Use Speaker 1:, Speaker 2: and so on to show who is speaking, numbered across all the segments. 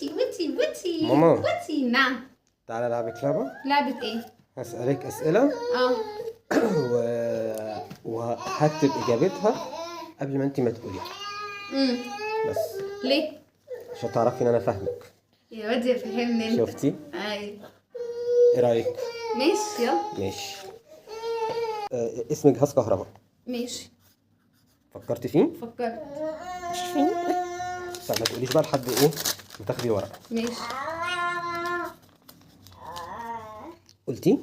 Speaker 1: وتي
Speaker 2: ماما.
Speaker 1: وتي. نعم.
Speaker 2: تعالى العبك لعبه.
Speaker 1: لعبة ايه؟
Speaker 2: هسألك اسئله
Speaker 1: اه.
Speaker 2: و... وهكتب اجابتها قبل ما انت ما تقولي،
Speaker 1: امم
Speaker 2: بس
Speaker 1: ليه؟
Speaker 2: عشان تعرفي ان انا فاهمك.
Speaker 1: يا واد يا فهمني انت.
Speaker 2: شفتي؟
Speaker 1: ايوه.
Speaker 2: ايه رايك؟
Speaker 1: ماشي يلا.
Speaker 2: ماشي. اسم جهاز كهرباء.
Speaker 1: ماشي.
Speaker 2: فكرت فيه؟
Speaker 1: فكرت.
Speaker 2: طب ما تقوليش بقى لحد ايه ما تاخدي ورقه.
Speaker 1: ماشي.
Speaker 2: قلتي؟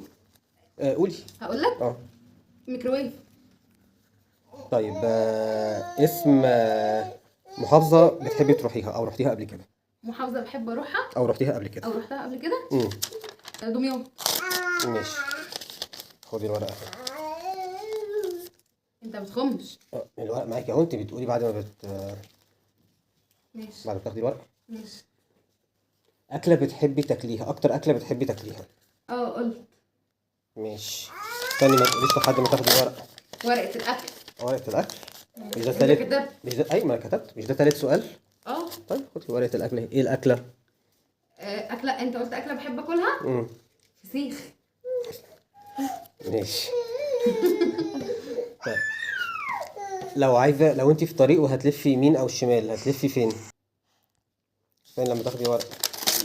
Speaker 2: قولي.
Speaker 1: هقول لك.
Speaker 2: اه
Speaker 1: ميكروويف.
Speaker 2: طيب اسم محافظه بتحبي تروحيها او رحتيها قبل كده،
Speaker 1: محافظة بحب اروحها
Speaker 2: او رحتيها قبل كده.
Speaker 1: او رحتها قبل كده.
Speaker 2: امم
Speaker 1: دمياط.
Speaker 2: ماشي. خدي الورقه.
Speaker 1: انت بتخمش.
Speaker 2: الورق معاكي اهو، انت بتقولي بعد ما
Speaker 1: ماشي.
Speaker 2: بعد ما تاخدي الورقه.
Speaker 1: ماشي.
Speaker 2: اكله بتحبي تاكليها، اكتر اكله بتحبي تاكليها.
Speaker 1: اه قلت.
Speaker 2: ماشي. استني ما تقوليش لحد ما تاخدي الورقه.
Speaker 1: ورقة الاكل.
Speaker 2: ورقه الاكل. مش ده
Speaker 1: انت
Speaker 2: تالت؟
Speaker 1: كتبت.
Speaker 2: مش ده اي ما انا كتبت، مش ده تالت سؤال؟
Speaker 1: اه.
Speaker 2: طيب خدي ورقه الاكل. ايه الاكله؟
Speaker 1: اكلة، انت قلت اكلة بحب اكلها.
Speaker 2: امم
Speaker 1: فسيخ.
Speaker 2: ماشي. طيب لو انت في طريق وهتلفي يمين او شمال هتلفي فين؟ فين لما تاخدي ورقه؟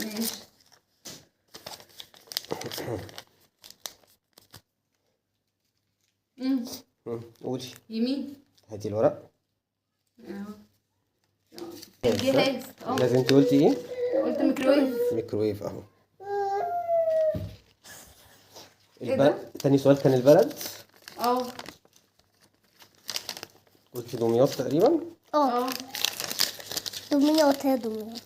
Speaker 1: ماشي. امم
Speaker 2: قولي.
Speaker 1: يمين.
Speaker 2: هاتي الورق.
Speaker 1: اهو. الجهاز.
Speaker 2: لازم انت قلتي ايه؟
Speaker 1: قلت ميكروويف.
Speaker 2: ميكروويف اهو.
Speaker 1: ايه ده؟
Speaker 2: تاني سؤال كان البلد.
Speaker 1: اه.
Speaker 2: قلت دمياط تقريبا.
Speaker 1: اه.
Speaker 3: دمياط يا دمياط.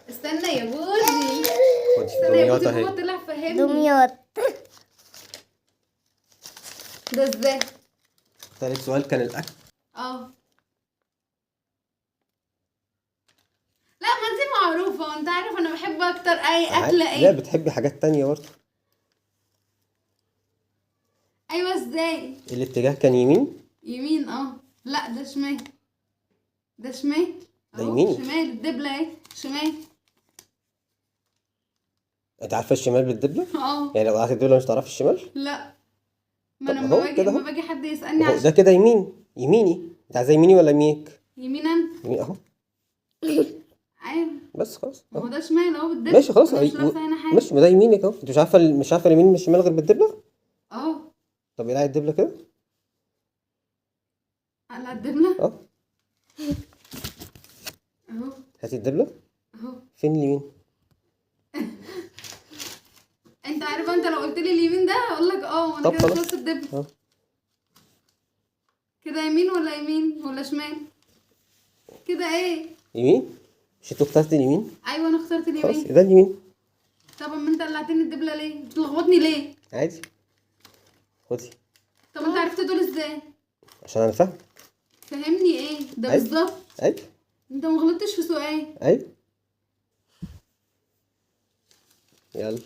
Speaker 1: استنى يا بوزي.
Speaker 2: خدي
Speaker 1: استنى يا
Speaker 2: دمياط
Speaker 1: بوزي، بابا
Speaker 2: اهي.
Speaker 1: طلع فهمني.
Speaker 3: دمياط.
Speaker 1: ده ازاي؟
Speaker 2: تالت سؤال كان الاكل.
Speaker 1: اه. لا ما انت معروفة وانت عارف انا بحب اكتر اي اكلة
Speaker 2: لا
Speaker 1: ايه.
Speaker 2: بتحبي حاجات تانية برضه.
Speaker 1: ايوه ازاي؟
Speaker 2: الاتجاه كان يمين.
Speaker 1: يمين اه. لا ده شمال. ده شمال.
Speaker 2: ده
Speaker 1: اهو
Speaker 2: يمين.
Speaker 1: شمال، الدبلة اهي شمال.
Speaker 2: انت عارفه الشمال بالدبله؟
Speaker 1: اه.
Speaker 2: يعني لو قعدت الدبله مش هتعرفي الشمال.
Speaker 1: لا. ما
Speaker 2: طب
Speaker 1: انا
Speaker 2: اهو
Speaker 1: لما باجي
Speaker 2: كده
Speaker 1: لما
Speaker 2: اهو.
Speaker 1: باجي حد يسألني
Speaker 2: اهو ده
Speaker 1: عشان
Speaker 2: كده يمين. يميني. انت عايزه يميني ولا يمينك؟
Speaker 1: يمين انا.
Speaker 2: يمين اهو.
Speaker 1: ايوه.
Speaker 2: بس خلاص
Speaker 1: ما هو
Speaker 2: اهو.
Speaker 1: ده شمال اهو بالدبلة.
Speaker 2: ماشي خلاص
Speaker 1: انا مش لابسة هنا حاجة.
Speaker 2: ماشي، ما ده يمينك اهو. انت مش عارفه اليمين من الشمال غير بالدبله.
Speaker 1: اه.
Speaker 2: طب اقلعي الدبله كده.
Speaker 1: اقلع الدبلة.
Speaker 2: اه
Speaker 1: اهو.
Speaker 2: هاتي الدبله.
Speaker 1: اهو.
Speaker 2: فين اليمين؟
Speaker 1: انت عارف انت لو قلت لي اليمين ده هقول لك اه، وانا
Speaker 2: طب
Speaker 1: كده مش
Speaker 2: خلاص.
Speaker 1: لابسة الدبلة.
Speaker 2: اهو.
Speaker 1: كده يمين ولا يمين ولا شمال؟ كده ايه؟
Speaker 2: يمين. مش انت اخترتي اليمين؟
Speaker 1: ايوه انا اخترت
Speaker 2: خلاص
Speaker 1: اليمين.
Speaker 2: يبقى اليمين.
Speaker 1: طب اما انت قلعتني الدبلة ليه؟ بتلخبطني ليه؟
Speaker 2: عادي. خدي.
Speaker 1: طب انت عرفت دول ازاي؟
Speaker 2: عشان انا فاهم.
Speaker 1: فهمني ايه ده
Speaker 2: أيوة.
Speaker 1: بالظبط.
Speaker 2: ايوه
Speaker 1: انت ما غلطتش في سؤال.
Speaker 2: ايوه. يلا.